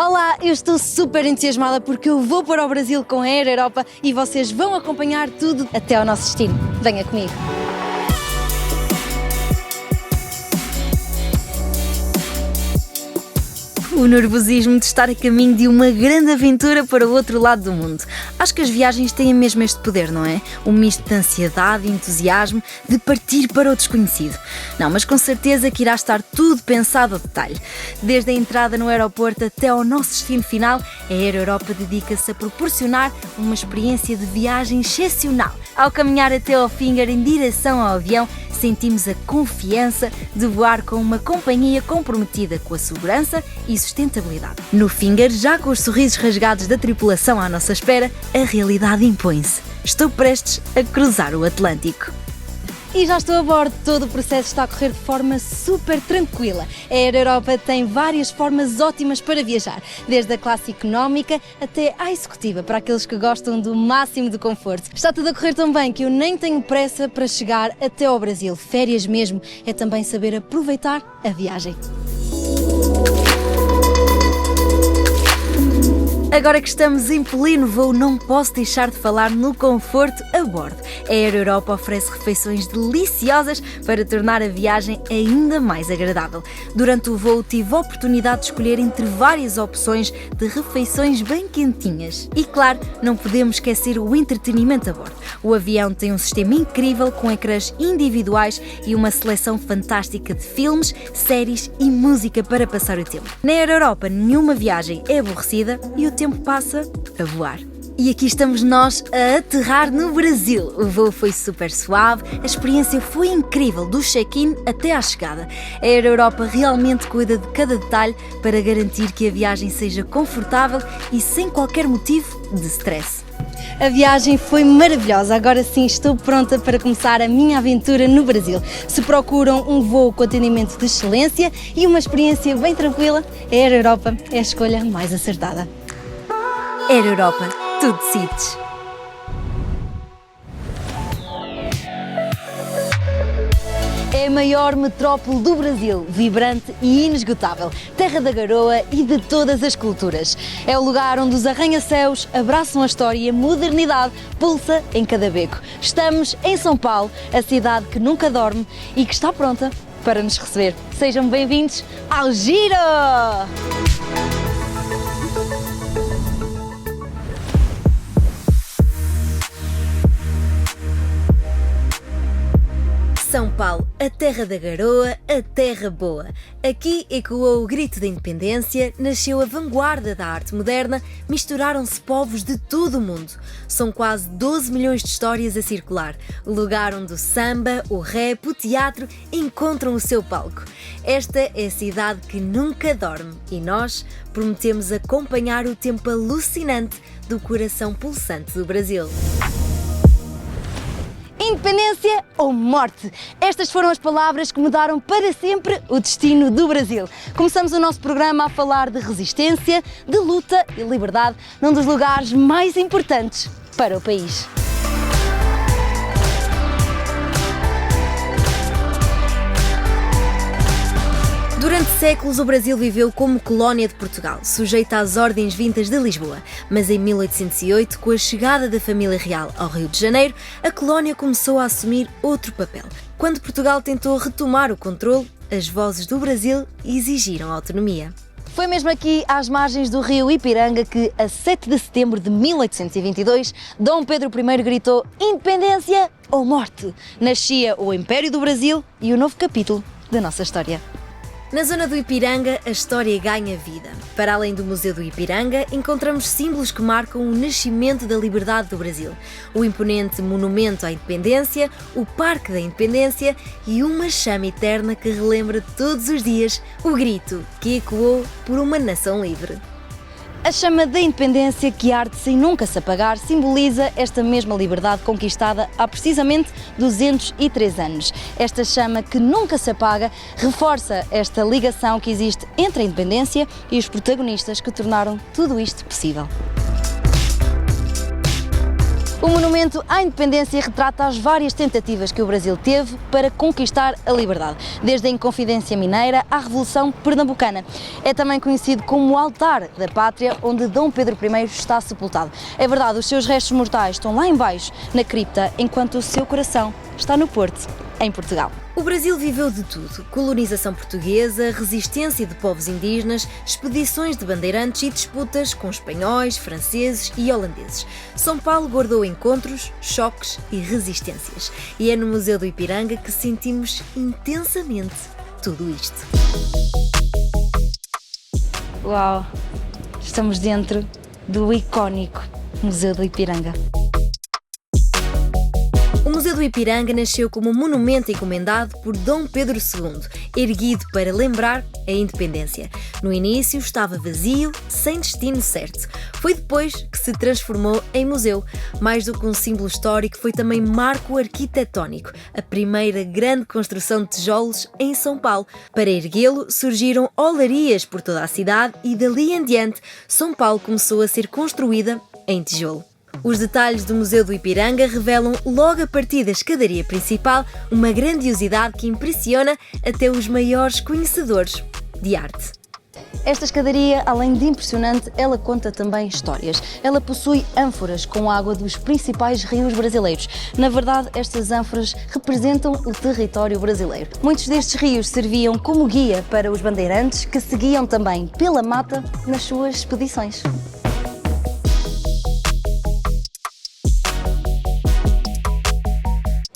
Olá, eu estou super entusiasmada porque eu vou para o Brasil com a Air Europa e vocês vão acompanhar tudo até ao nosso destino. Venha comigo! O nervosismo de estar a caminho de uma grande aventura para o outro lado do mundo. Acho que as viagens têm mesmo este poder, não é? Um misto de ansiedade e entusiasmo de partir para o desconhecido. Não, mas com certeza que irá estar tudo pensado ao detalhe. Desde a entrada no aeroporto até ao nosso destino final, a Air Europa dedica-se a proporcionar uma experiência de viagem excepcional. Ao caminhar até ao Finger em direção ao avião, sentimos a confiança de voar com uma companhia comprometida com a segurança e sustentabilidade. No Finger, já com os sorrisos rasgados da tripulação à nossa espera, a realidade impõe-se. Estou prestes a cruzar o Atlântico. E já estou a bordo, todo o processo está a correr de forma super tranquila. A Air Europa tem várias formas ótimas para viajar, desde a classe económica até à executiva, para aqueles que gostam do máximo de conforto. Está tudo a correr tão bem que eu nem tenho pressa para chegar até ao Brasil. Férias mesmo é também saber aproveitar a viagem. Agora que estamos em pleno voo, não posso deixar de falar no conforto a bordo. A Air Europa oferece refeições deliciosas para tornar a viagem ainda mais agradável. Durante o voo tive a oportunidade de escolher entre várias opções de refeições bem quentinhas. E claro, não podemos esquecer o entretenimento a bordo. O avião tem um sistema incrível com ecrãs individuais e uma seleção fantástica de filmes, séries e música para passar o tempo. Na Air Europa nenhuma viagem é aborrecida e o tempo passa a voar. E aqui estamos nós a aterrar no Brasil. O voo foi super suave, a experiência foi incrível do check-in até à chegada. A Air Europa realmente cuida de cada detalhe para garantir que a viagem seja confortável e sem qualquer motivo de stress. A viagem foi maravilhosa, agora sim estou pronta para começar a minha aventura no Brasil. Se procuram um voo com atendimento de excelência e uma experiência bem tranquila, a Air Europa é a escolha mais acertada. Air Europa, tu decides. É a maior metrópole do Brasil, vibrante e inesgotável, terra da garoa e de todas as culturas. É o lugar onde os arranha-céus abraçam a história e a modernidade pulsa em cada beco. Estamos em São Paulo, a cidade que nunca dorme e que está pronta para nos receber. Sejam bem-vindos ao Giro! São Paulo, a terra da garoa, a terra boa. Aqui ecoou o grito da independência, nasceu a vanguarda da arte moderna, misturaram-se povos de todo o mundo. São quase 12 milhões de histórias a circular, o lugar onde o samba, o rap, o teatro encontram o seu palco. Esta é a cidade que nunca dorme e nós prometemos acompanhar o tempo alucinante do coração pulsante do Brasil. Independência ou morte? Estas foram as palavras que mudaram para sempre o destino do Brasil. Começamos o nosso programa a falar de resistência, de luta e liberdade num dos lugares mais importantes para o país. Durante séculos o Brasil viveu como colónia de Portugal, sujeita às ordens vindas de Lisboa. Mas em 1808, com a chegada da família real ao Rio de Janeiro, a colónia começou a assumir outro papel. Quando Portugal tentou retomar o controle, as vozes do Brasil exigiram autonomia. Foi mesmo aqui, às margens do rio Ipiranga, que, a 7 de setembro de 1822, Dom Pedro I gritou independência ou morte. Nascia o Império do Brasil e o novo capítulo da nossa história. Na zona do Ipiranga, a história ganha vida. Para além do Museu do Ipiranga, encontramos símbolos que marcam o nascimento da liberdade do Brasil. O imponente Monumento à Independência, o Parque da Independência e uma chama eterna que relembra todos os dias o grito que ecoou por uma nação livre. A chama da independência, que arde sem nunca se apagar, simboliza esta mesma liberdade conquistada há precisamente 203 anos. Esta chama que nunca se apaga reforça esta ligação que existe entre a independência e os protagonistas que tornaram tudo isto possível. O monumento à independência retrata as várias tentativas que o Brasil teve para conquistar a liberdade, desde a Inconfidência Mineira à Revolução Pernambucana. É também conhecido como o Altar da Pátria, onde Dom Pedro I está sepultado. É verdade, os seus restos mortais estão lá embaixo, na cripta, enquanto o seu coração está no Porto, em Portugal. O Brasil viveu de tudo: colonização portuguesa, resistência de povos indígenas, expedições de bandeirantes e disputas com espanhóis, franceses e holandeses. São Paulo guardou encontros, choques e resistências. E é no Museu do Ipiranga que sentimos intensamente tudo isto. Uau! Estamos dentro do icónico Museu do Ipiranga. O Museu do Ipiranga nasceu como um monumento encomendado por Dom Pedro II, erguido para lembrar a independência. No início estava vazio, sem destino certo. Foi depois que se transformou em museu. Mais do que um símbolo histórico, foi também marco arquitetónico, a primeira grande construção de tijolos em São Paulo. Para erguê-lo, surgiram olarias por toda a cidade e dali em diante, São Paulo começou a ser construída em tijolo. Os detalhes do Museu do Ipiranga revelam logo a partir da escadaria principal uma grandiosidade que impressiona até os maiores conhecedores de arte. Esta escadaria, além de impressionante, ela conta também histórias. Ela possui ânforas com água dos principais rios brasileiros. Na verdade, estas ânforas representam o território brasileiro. Muitos destes rios serviam como guia para os bandeirantes que seguiam também pela mata nas suas expedições.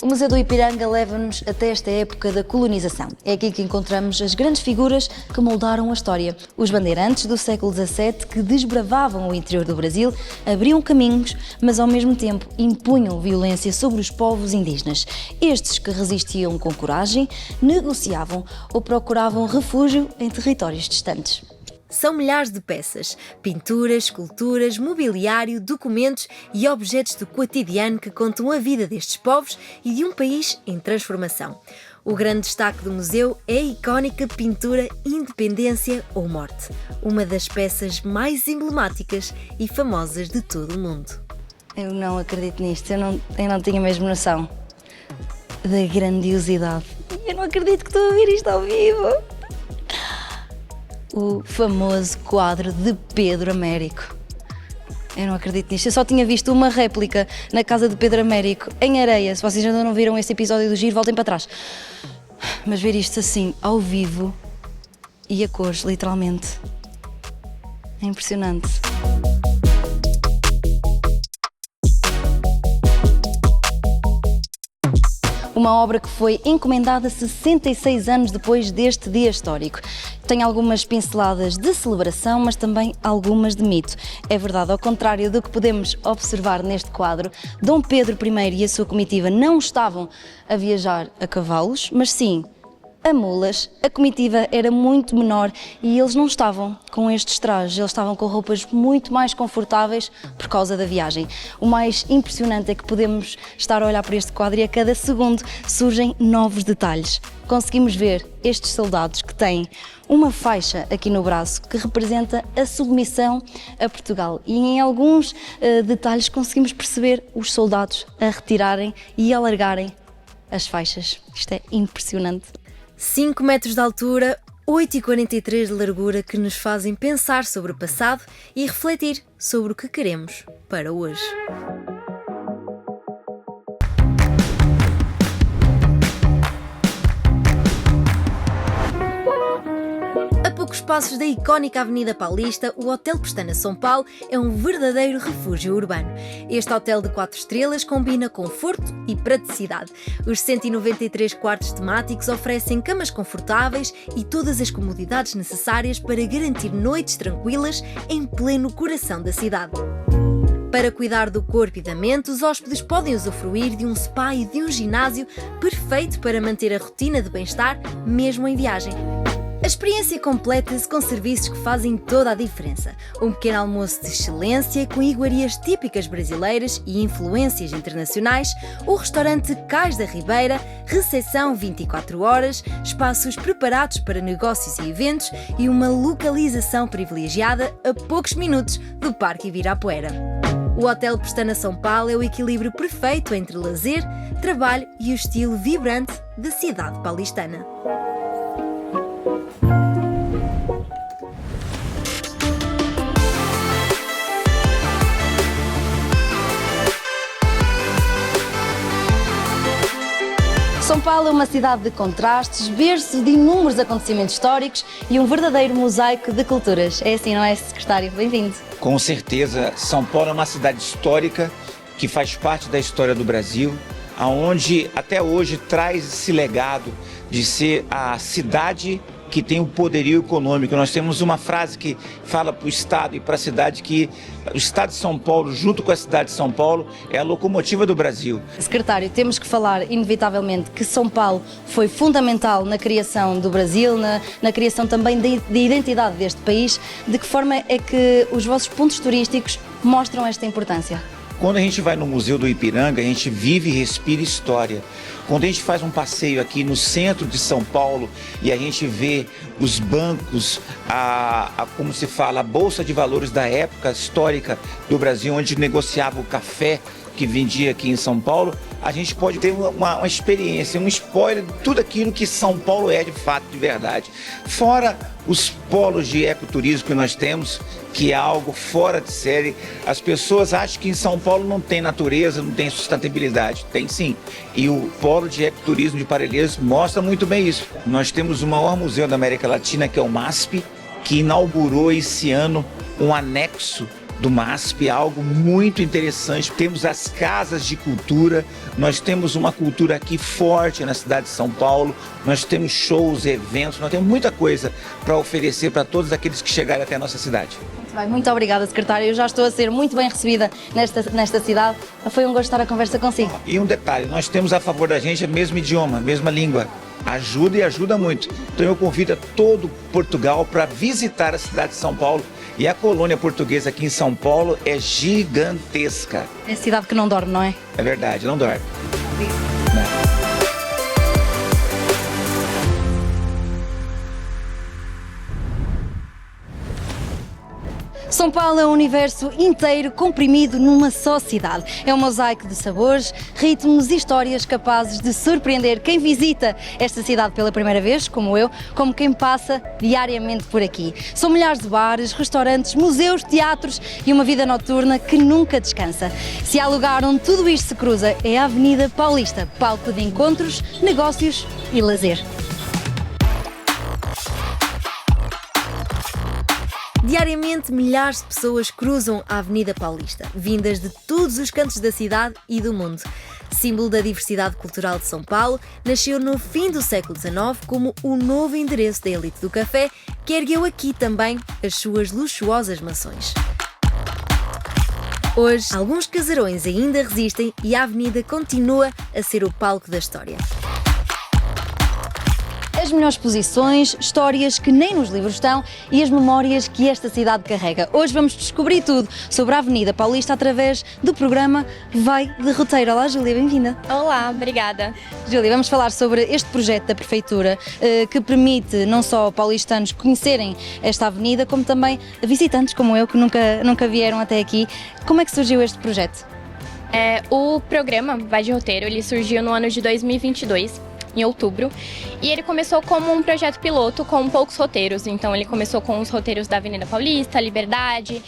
O Museu do Ipiranga leva-nos até esta época da colonização. É aqui que encontramos as grandes figuras que moldaram a história. Os bandeirantes do século XVII que desbravavam o interior do Brasil, abriam caminhos, mas ao mesmo tempo impunham violência sobre os povos indígenas. Estes que resistiam com coragem, negociavam ou procuravam refúgio em territórios distantes. São milhares de peças, pinturas, esculturas, mobiliário, documentos e objetos do cotidiano que contam a vida destes povos e de um país em transformação. O grande destaque do museu é a icónica pintura Independência ou Morte, uma das peças mais emblemáticas e famosas de todo o mundo. Eu não acredito nisto, eu não tinha mesmo noção da grandiosidade. Eu não acredito que estou a ver isto ao vivo. O famoso quadro de Pedro Américo. Eu não acredito nisto. Eu só tinha visto uma réplica na casa de Pedro Américo, em areia. Se vocês ainda não viram este episódio do Giro, voltem para trás. Mas ver isto assim, ao vivo e a cores, literalmente, é impressionante. Uma obra que foi encomendada 66 anos depois deste dia histórico. Tem algumas pinceladas de celebração, mas também algumas de mito. É verdade, ao contrário do que podemos observar neste quadro, Dom Pedro I e a sua comitiva não estavam a viajar a cavalos, mas sim a mulas. A comitiva era muito menor e eles não estavam com estes trajes, eles estavam com roupas muito mais confortáveis por causa da viagem. O mais impressionante é que podemos estar a olhar para este quadro e a cada segundo surgem novos detalhes. Conseguimos ver estes soldados que têm uma faixa aqui no braço que representa a submissão a Portugal e em alguns detalhes conseguimos perceber os soldados a retirarem e alargarem as faixas. Isto é impressionante. 5 metros de altura, 8,43 de largura que nos fazem pensar sobre o passado e refletir sobre o que queremos para hoje. A poucos passos da icónica Avenida Paulista, o Hotel Pestana São Paulo é um verdadeiro refúgio urbano. Este hotel de 4 estrelas combina conforto e praticidade. Os 193 quartos temáticos oferecem camas confortáveis e todas as comodidades necessárias para garantir noites tranquilas em pleno coração da cidade. Para cuidar do corpo e da mente, os hóspedes podem usufruir de um spa e de um ginásio perfeito para manter a rotina de bem-estar, mesmo em viagem. A experiência completa-se com serviços que fazem toda a diferença. Um pequeno almoço de excelência, com iguarias típicas brasileiras e influências internacionais, o restaurante Cais da Ribeira, recepção 24 horas, espaços preparados para negócios e eventos e uma localização privilegiada a poucos minutos do Parque Ibirapuera. O Hotel Pestana São Paulo é o equilíbrio perfeito entre lazer, trabalho e o estilo vibrante da cidade paulistana. São Paulo é uma cidade de contrastes, berço de inúmeros acontecimentos históricos e um verdadeiro mosaico de culturas. É assim, não é, secretário? Bem-vindo. Com certeza, São Paulo é uma cidade histórica que faz parte da história do Brasil, aonde até hoje traz esse legado de ser a cidade que tem o poderio econômico. Nós temos uma frase que fala para o Estado e para a cidade que o Estado de São Paulo, junto com a cidade de São Paulo, é a locomotiva do Brasil. Secretário, temos que falar inevitavelmente que São Paulo foi fundamental na criação do Brasil, na criação também de identidade deste país. De que forma é que os vossos pontos turísticos mostram esta importância? Quando a gente vai no Museu do Ipiranga, a gente vive e respira história. Quando a gente faz um passeio aqui no centro de São Paulo e a gente vê os bancos, como se fala, a Bolsa de Valores da época histórica do Brasil, onde negociava o café que vendia aqui em São Paulo, a gente pode ter uma experiência, um spoiler de tudo aquilo que São Paulo é de fato, de verdade. Fora os polos de ecoturismo que nós temos, que é algo fora de série. As pessoas acham que em São Paulo não tem natureza, não tem sustentabilidade. Tem sim. E o polo de ecoturismo de Parelheiros mostra muito bem isso. Nós temos o maior museu da América Latina, que é o MASP, que inaugurou esse ano um anexo do MASP, algo muito interessante. Temos as casas de cultura, nós temos uma cultura aqui forte na cidade de São Paulo, nós temos shows, eventos, nós temos muita coisa para oferecer para todos aqueles que chegarem até a nossa cidade. Muito obrigada, secretário. Eu já estou a ser muito bem recebida nesta cidade. Foi um gosto estar a conversa consigo. E um detalhe, nós temos a favor da gente o mesmo idioma, a mesma língua. Ajuda e ajuda muito. Então eu convido a todo Portugal para visitar a cidade de São Paulo. E a colônia portuguesa aqui em São Paulo é gigantesca. É a cidade que não dorme, não é? É verdade, não dorme. São Paulo é um universo inteiro comprimido numa só cidade. É um mosaico de sabores, ritmos e histórias capazes de surpreender quem visita esta cidade pela primeira vez, como eu, como quem passa diariamente por aqui. São milhares de bares, restaurantes, museus, teatros e uma vida noturna que nunca descansa. Se há lugar onde tudo isto se cruza, é a Avenida Paulista, palco de encontros, negócios e lazer. Diariamente, milhares de pessoas cruzam a Avenida Paulista, vindas de todos os cantos da cidade e do mundo. Símbolo da diversidade cultural de São Paulo, nasceu no fim do século XIX como o novo endereço da elite do café, que ergueu aqui também as suas luxuosas mansões. Hoje, alguns casarões ainda resistem e a avenida continua a ser o palco da história. As melhores posições, histórias que nem nos livros estão e as memórias que esta cidade carrega. Hoje vamos descobrir tudo sobre a Avenida Paulista através do programa Vai de Roteiro. Olá, Júlia, bem-vinda. Olá, obrigada. Júlia, vamos falar sobre este projeto da Prefeitura que permite não só paulistanos conhecerem esta avenida, como também visitantes como eu que nunca vieram até aqui. Como é que surgiu este projeto? O programa Vai de Roteiro, ele surgiu no ano de 2022. Em outubro, e ele começou como um projeto piloto com poucos roteiros. Então ele começou com os roteiros da Avenida Paulista, Liberdade,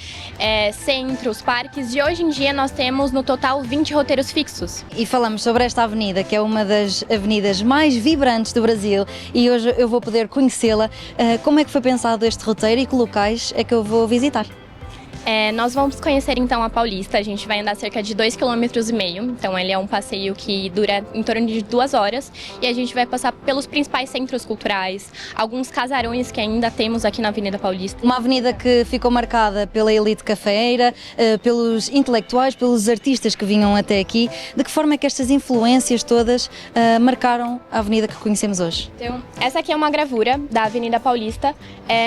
Centro, os parques, e hoje em dia nós temos no total 20 roteiros fixos. E falamos sobre esta avenida, que é uma das avenidas mais vibrantes do Brasil, e hoje eu vou poder conhecê-la. Como é que foi pensado este roteiro e que locais é que eu vou visitar? Nós vamos conhecer então a Paulista, a gente vai andar cerca de 2,5 km, então ele é um passeio que dura em torno de 2 horas e a gente vai passar pelos principais centros culturais, alguns casarões que ainda temos aqui na Avenida Paulista. Uma avenida que ficou marcada pela elite cafeeira, pelos intelectuais, pelos artistas que vinham até aqui. De que forma é que estas influências todas marcaram a avenida que conhecemos hoje? Então, essa aqui é uma gravura da Avenida Paulista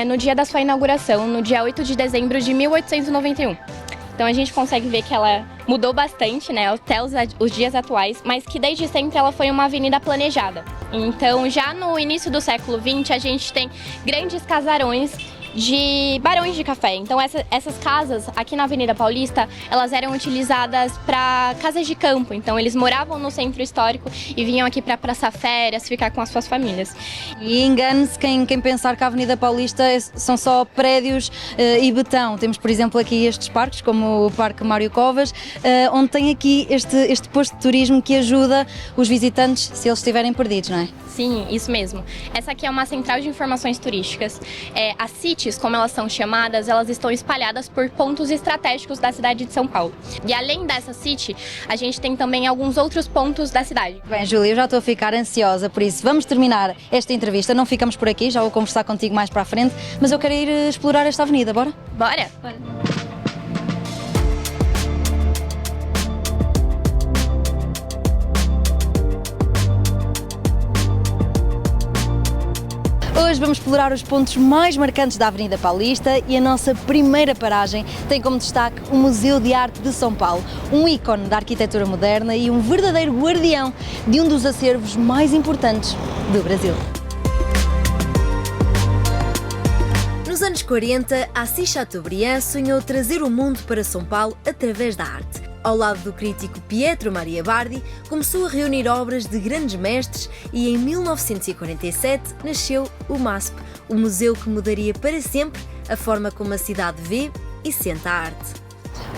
no dia da sua inauguração, no dia 8 de dezembro de 1891. Então a gente consegue ver que ela mudou bastante, né, até os dias atuais, mas que desde sempre ela foi uma avenida planejada. Então já no início do século XX a gente tem grandes casarões de barões de café. Então essas casas aqui na Avenida Paulista, elas eram utilizadas para casas de campo. Então eles moravam no centro histórico e vinham aqui para passar férias, ficar com as suas famílias. E engane-se quem pensar que a Avenida Paulista são só prédios e betão. Temos, por exemplo, aqui estes parques, como o Parque Mário Covas, onde tem aqui este posto de turismo que ajuda os visitantes se eles estiverem perdidos, não é? Sim, isso mesmo. Essa aqui é uma central de informações turísticas. As CITs, como elas são chamadas, elas estão espalhadas por pontos estratégicos da cidade de São Paulo. E além dessa CIT, a gente tem também alguns outros pontos da cidade. Bem, Júlia, eu já estou a ficar ansiosa, por isso vamos terminar esta entrevista. Não ficamos por aqui, já vou conversar contigo mais para a frente, mas eu quero ir explorar esta avenida, bora? Bora? Hoje vamos explorar os pontos mais marcantes da Avenida Paulista e a nossa primeira paragem tem como destaque o Museu de Arte de São Paulo, um ícone da arquitetura moderna e um verdadeiro guardião de um dos acervos mais importantes do Brasil. Nos anos 40, Assis Chateaubriand sonhou trazer o mundo para São Paulo através da arte. Ao lado do crítico Pietro Maria Bardi, começou a reunir obras de grandes mestres e em 1947 nasceu o MASP, o museu que mudaria para sempre a forma como a cidade vê e sente a arte.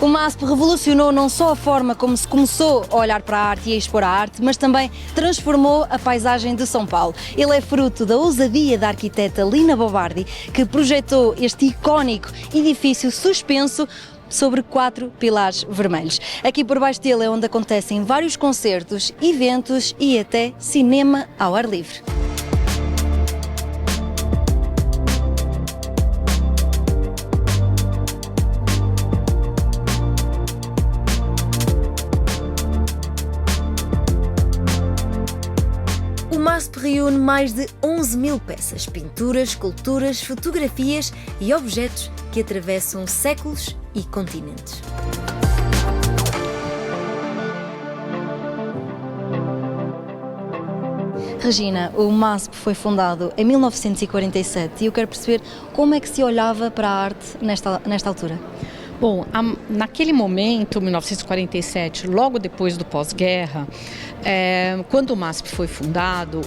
O MASP revolucionou não só a forma como se começou a olhar para a arte e a expor a arte, mas também transformou a paisagem de São Paulo. Ele é fruto da ousadia da arquiteta Lina Bobardi, que projetou este icónico edifício suspenso sobre 4 pilares vermelhos. Aqui por baixo dele é onde acontecem vários concertos, eventos e até cinema ao ar livre. O MASP reúne mais de 11.000 peças, pinturas, esculturas, fotografias e objetos que atravessam séculos e continentes. Regina, o MASP foi fundado em 1947 e eu quero perceber como é que se olhava para a arte nesta altura. Bom, naquele momento, 1947, logo depois do pós-guerra, quando o MASP foi fundado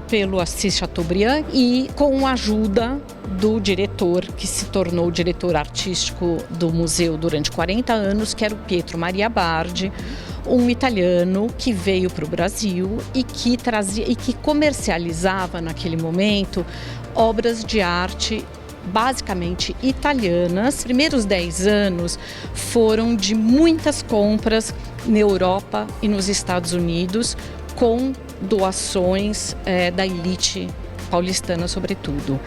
pelo Assis Chateaubriand e com a ajuda do diretor, que se tornou o diretor artístico do museu durante 40 anos, que era o Pietro Maria Bardi, um italiano que veio para o Brasil e que comercializava naquele momento obras de arte basicamente italianas. Os primeiros 10 anos foram de muitas compras na Europa e nos Estados Unidos, com doações da elite paulistana, sobretudo.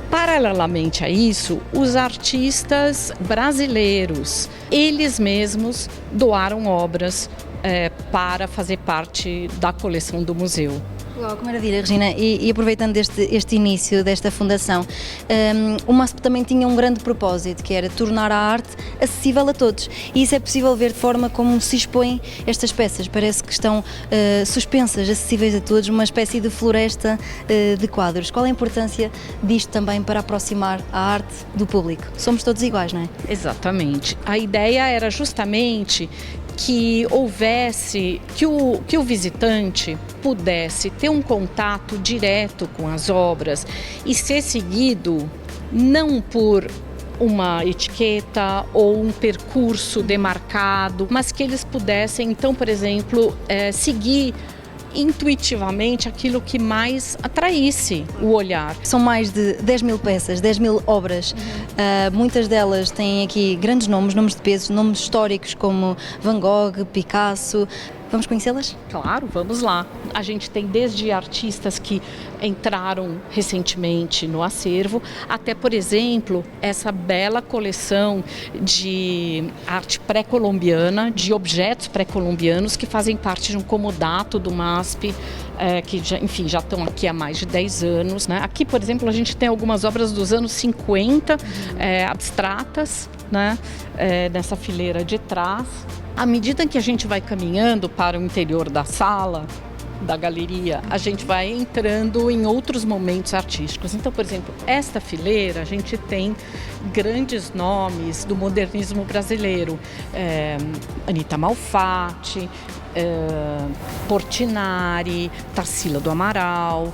Paralelamente a isso, os artistas brasileiros, eles mesmos doaram obras para fazer parte da coleção do museu. Uau, que maravilha, Regina. E aproveitando este início desta fundação, o MASP também tinha um grande propósito, que era tornar a arte acessível a todos. E isso é possível ver de forma como se expõem estas peças. Parece que estão suspensas, acessíveis a todos, uma espécie de floresta de quadros. Qual a importância disto também para aproximar a arte do público? Somos todos iguais, não é? Exatamente. A ideia era justamente que houvesse, que o visitante pudesse ter um contato direto com as obras e ser seguido não por uma etiqueta ou um percurso demarcado, mas que eles pudessem, então, por exemplo, seguir intuitivamente aquilo que mais atraísse o olhar. São mais de 10.000 peças, 10.000 obras. Muitas delas têm aqui grandes nomes de peso, nomes históricos como Van Gogh, Picasso. Vamos conhecê-las? Claro, vamos lá. A gente tem desde artistas que entraram recentemente no acervo, até, por exemplo, essa bela coleção de arte pré-colombiana, de objetos pré-colombianos que fazem parte de um comodato do MASP, que já estão aqui há mais de 10 anos. Né? Aqui, por exemplo, a gente tem algumas obras dos anos 50, abstratas, né? Nessa fileira de trás. À medida que a gente vai caminhando para o interior da sala, da galeria, a gente vai entrando em outros momentos artísticos. Então, por exemplo, esta fileira, a gente tem grandes nomes do modernismo brasileiro. Anita Malfatti, Portinari, Tarsila do Amaral.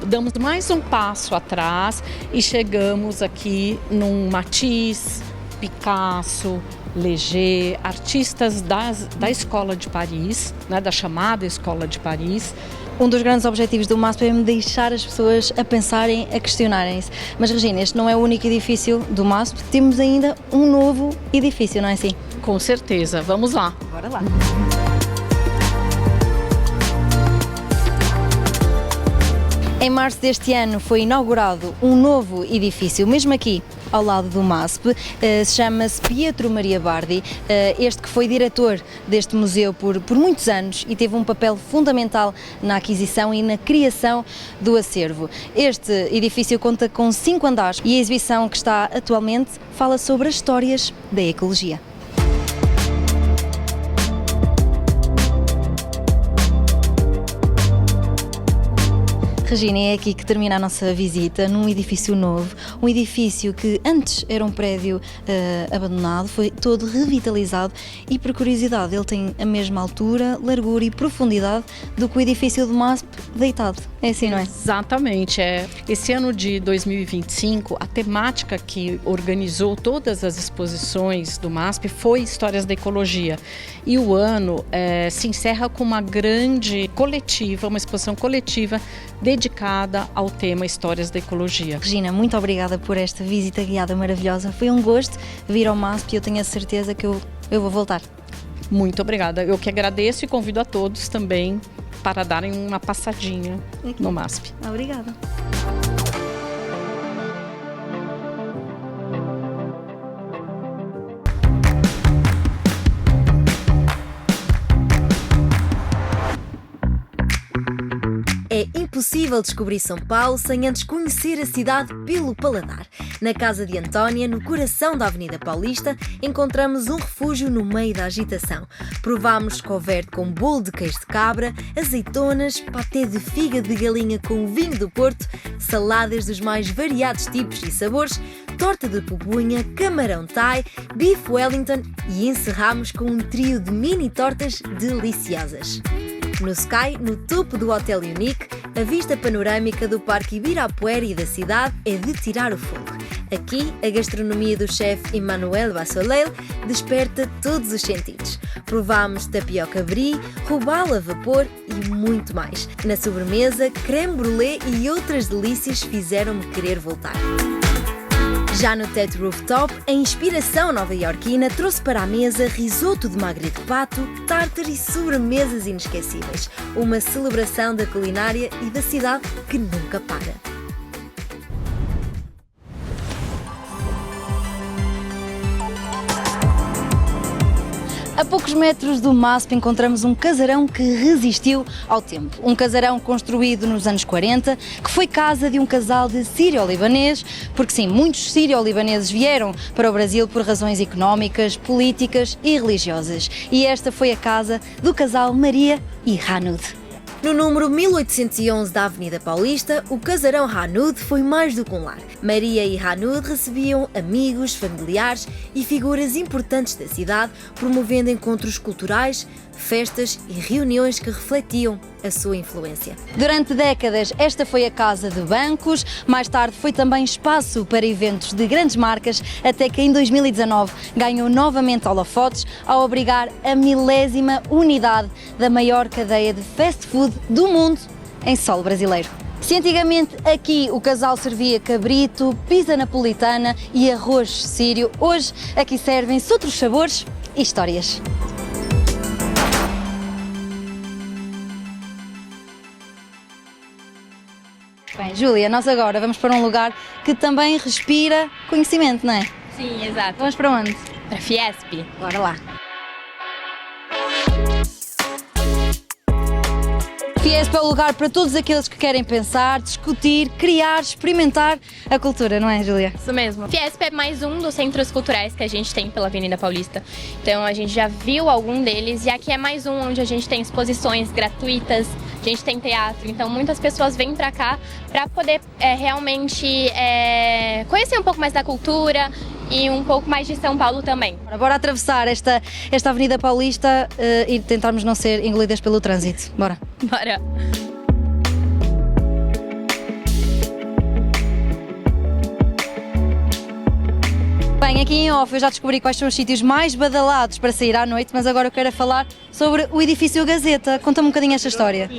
Damos mais um passo atrás e chegamos aqui num Matisse, Picasso, Léger, artistas da Escola de Paris, né, da chamada Escola de Paris. Um dos grandes objetivos do MASP é deixar as pessoas a pensarem, a questionarem-se. Mas, Regina, este não é o único edifício do MASP, temos ainda um novo edifício, não é assim? Com certeza, vamos lá. Bora lá. Em março deste ano foi inaugurado um novo edifício, mesmo aqui ao lado do MASP, chama-se Pietro Maria Bardi, este que foi diretor deste museu por muitos anos e teve um papel fundamental na aquisição e na criação do acervo. Este edifício conta com 5 andares e a exibição que está atualmente fala sobre as histórias da ecologia. Regina, é aqui que termina a nossa visita, num edifício novo, um edifício que antes era um prédio abandonado, foi todo revitalizado e, por curiosidade, ele tem a mesma altura, largura e profundidade do que o edifício do MASP deitado. É assim, não é? Exatamente. Esse ano de 2025, a temática que organizou todas as exposições do MASP foi Histórias da Ecologia. E o ano se encerra com uma grande coletiva, uma exposição coletiva dedicada ao tema Histórias da Ecologia. Regina, muito obrigada por esta visita guiada maravilhosa. Foi um gosto vir ao MASP e eu tenho a certeza que eu vou voltar. Muito obrigada. Eu que agradeço e convido a todos também para darem uma passadinha no MASP. Obrigada. É impossível descobrir São Paulo sem antes conhecer a cidade pelo paladar. Na casa de Antónia, no coração da Avenida Paulista, encontramos um refúgio no meio da agitação. Provámos couverte com bolo de queijo de cabra, azeitonas, paté de fígado de galinha com vinho do Porto, saladas dos mais variados tipos e sabores, torta de pupunha, camarão thai, bife Wellington e encerramos com um trio de mini tortas deliciosas. No Sky, no topo do Hotel Unique, a vista panorâmica do Parque Ibirapuera e da cidade é de tirar o fogo. Aqui, a gastronomia do chefe Emmanuel Bassoleil desperta todos os sentidos. Provámos tapioca brie, robalo a vapor e muito mais. Na sobremesa, creme brulee e outras delícias fizeram-me querer voltar. Já no teto rooftop, a inspiração nova-iorquina trouxe para a mesa risoto de magre de pato, tártar e sobremesas inesquecíveis. Uma celebração da culinária e da cidade que nunca para. A poucos metros do MASP encontramos um casarão que resistiu ao tempo. Um casarão construído nos anos 40, que foi casa de um casal de sírio-libanês, porque sim, muitos sírio-libaneses vieram para o Brasil por razões económicas, políticas e religiosas. E esta foi a casa do casal Maria e Hanud. No número 1811 da Avenida Paulista, o casarão Hanud foi mais do que um lar. Maria e Hanud recebiam amigos, familiares e figuras importantes da cidade, promovendo encontros culturais, festas e reuniões que refletiam a sua influência. Durante décadas, esta foi a casa de bancos, mais tarde foi também espaço para eventos de grandes marcas, até que em 2019 ganhou novamente holofotes ao abrigar a 1000ª unidade da maior cadeia de fast food do mundo em solo brasileiro. Se antigamente aqui o casal servia cabrito, pizza napolitana e arroz sírio, hoje aqui servem-se outros sabores e histórias. Bem, Júlia, nós agora vamos para um lugar que também respira conhecimento, não é? Sim, exato. Vamos para onde? Para Fiesp. Bora lá. Fiesp é o lugar para todos aqueles que querem pensar, discutir, criar, experimentar a cultura, não é, Júlia? Isso mesmo. Fiesp é mais um dos centros culturais que a gente tem pela Avenida Paulista. Então a gente já viu algum deles e aqui é mais um onde a gente tem exposições gratuitas, a gente tem teatro. Então muitas pessoas vêm pra cá pra poder realmente conhecer um pouco mais da cultura e um pouco mais de São Paulo também. Bora atravessar esta Avenida Paulista e tentarmos não ser engolidas pelo trânsito. Bora. Bora! Bem, aqui em off eu já descobri quais são os sítios mais badalados para sair à noite, mas agora eu quero falar sobre o edifício Gazeta. Conta-me um bocadinho esta história.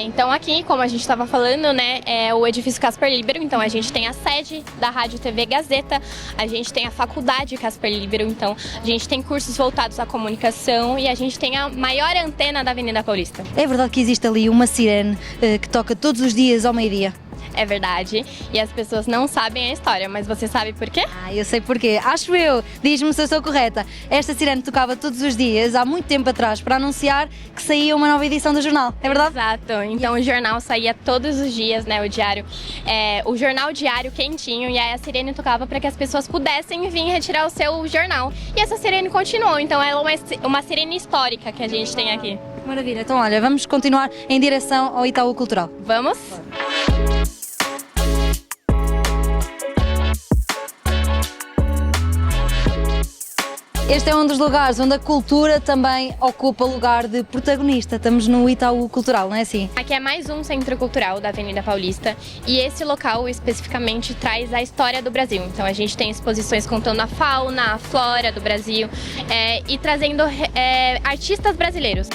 Então aqui, como a gente estava falando, né, é o edifício Casper Libero, então a gente tem a sede da Rádio TV Gazeta, a gente tem a faculdade Casper Libero, então a gente tem cursos voltados à comunicação e a gente tem a maior antena da Avenida Paulista. É verdade que existe ali uma sirene que toca todos os dias ao meio-dia? É verdade, e as pessoas não sabem a história, mas você sabe por quê? Eu sei porquê. Acho eu. Diz-me se eu estou correta. Esta sirene tocava todos os dias, há muito tempo atrás, para anunciar que saía uma nova edição do jornal. É verdade? Exato. Então o jornal saía todos os dias, né? O diário. O jornal diário quentinho, e aí a sirene tocava para que as pessoas pudessem vir retirar o seu jornal. E essa sirene continuou, então ela é uma sirene histórica que a gente tem aqui. Maravilha. Então, olha, vamos continuar em direção ao Itaú Cultural. Vamos? Este é um dos lugares onde a cultura também ocupa lugar de protagonista. Estamos no Itaú Cultural, não é assim? Aqui é mais um centro cultural da Avenida Paulista e esse local especificamente traz a história do Brasil. Então a gente tem exposições contando a fauna, a flora do Brasil e trazendo artistas brasileiros.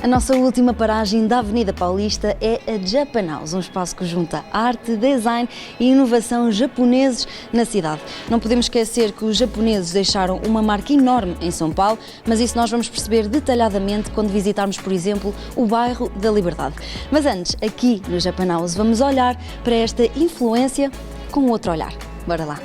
A nossa última paragem da Avenida Paulista é a Japan House, um espaço que junta arte, design e inovação japoneses na cidade. Não podemos esquecer que os japoneses deixaram uma marca enorme em São Paulo, mas isso nós vamos perceber detalhadamente quando visitarmos, por exemplo, o bairro da Liberdade. Mas antes, aqui no Japan House, vamos olhar para esta influência com outro olhar. Bora lá!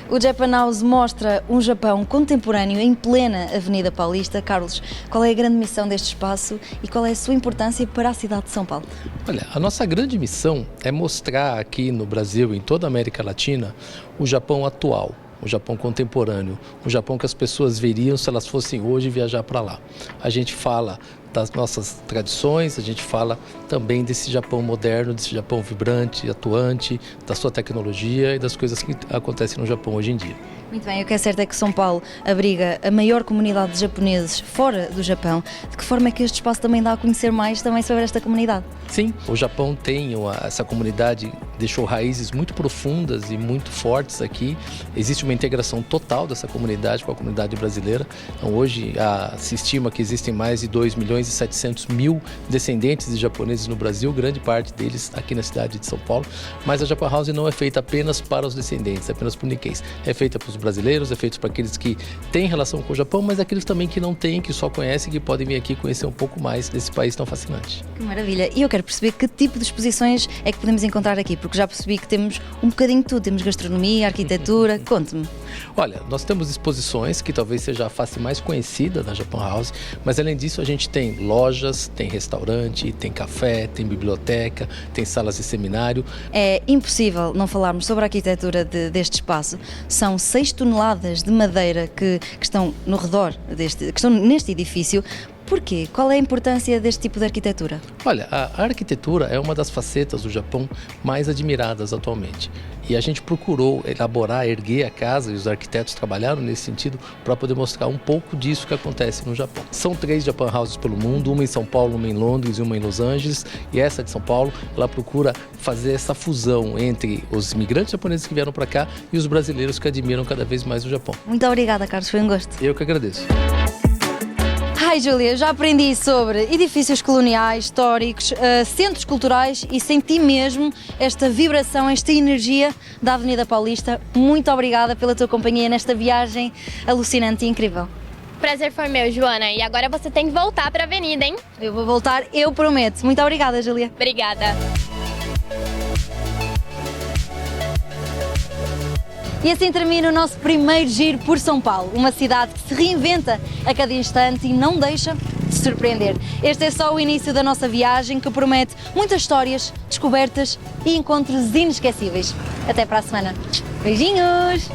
O Japan House mostra um Japão contemporâneo em plena Avenida Paulista. Carlos, qual é a grande missão deste espaço e qual é a sua importância para a cidade de São Paulo? Olha, a nossa grande missão é mostrar aqui no Brasil e em toda a América Latina o Japão atual, o Japão contemporâneo, o Japão que as pessoas veriam se elas fossem hoje viajar para lá. A gente fala das nossas tradições, a gente fala também desse Japão moderno, desse Japão vibrante, atuante, da sua tecnologia e das coisas que acontecem no Japão hoje em dia. Muito bem, o que é certo é que São Paulo abriga a maior comunidade de japoneses fora do Japão. De que forma é que este espaço também dá a conhecer mais também sobre esta comunidade? Sim, o Japão tem essa comunidade, deixou raízes muito profundas e muito fortes aqui. Existe uma integração total dessa comunidade com a comunidade brasileira. Então hoje se estima que existem mais de 2.700.000 descendentes de japoneses no Brasil, grande parte deles aqui na cidade de São Paulo. Mas a Japan House não é feita apenas para os descendentes, apenas para os niqueis. É feita para os brasileiros, é feita para aqueles que têm relação com o Japão, mas aqueles também que não têm, que só conhecem, que podem vir aqui conhecer um pouco mais desse país tão fascinante. Que maravilha! E eu quero perceber que tipo de exposições é que podemos encontrar aqui, porque já percebi que temos um bocadinho de tudo, temos gastronomia, arquitetura, conte-me. Olha, nós temos exposições que talvez seja a face mais conhecida da Japan House, mas além disso a gente tem lojas, tem restaurante, tem café, tem biblioteca, tem salas de seminário. É impossível não falarmos sobre a arquitetura deste espaço. São 6 toneladas de madeira que estão no redor que estão neste edifício. Porquê? Qual é a importância deste tipo de arquitetura? Olha, a arquitetura é uma das facetas do Japão mais admiradas atualmente. E a gente procurou elaborar, erguer a casa, e os arquitetos trabalharam nesse sentido para poder mostrar um pouco disso que acontece no Japão. São 3 Japan Houses pelo mundo, uma em São Paulo, uma em Londres e uma em Los Angeles. E essa de São Paulo, ela procura fazer essa fusão entre os imigrantes japoneses que vieram para cá e os brasileiros que admiram cada vez mais o Japão. Muito obrigada, Carlos, foi um gosto. Eu que agradeço. Ai, Júlia, já aprendi sobre edifícios coloniais, históricos, centros culturais e senti mesmo esta vibração, esta energia da Avenida Paulista. Muito obrigada pela tua companhia nesta viagem alucinante e incrível. O prazer foi meu, Joana, e agora você tem que voltar para a Avenida, hein? Eu vou voltar, eu prometo. Muito obrigada, Júlia. Obrigada. E assim termina o nosso primeiro giro por São Paulo, uma cidade que se reinventa a cada instante e não deixa de surpreender. Este é só o início da nossa viagem, que promete muitas histórias, descobertas e encontros inesquecíveis. Até para a semana. Beijinhos!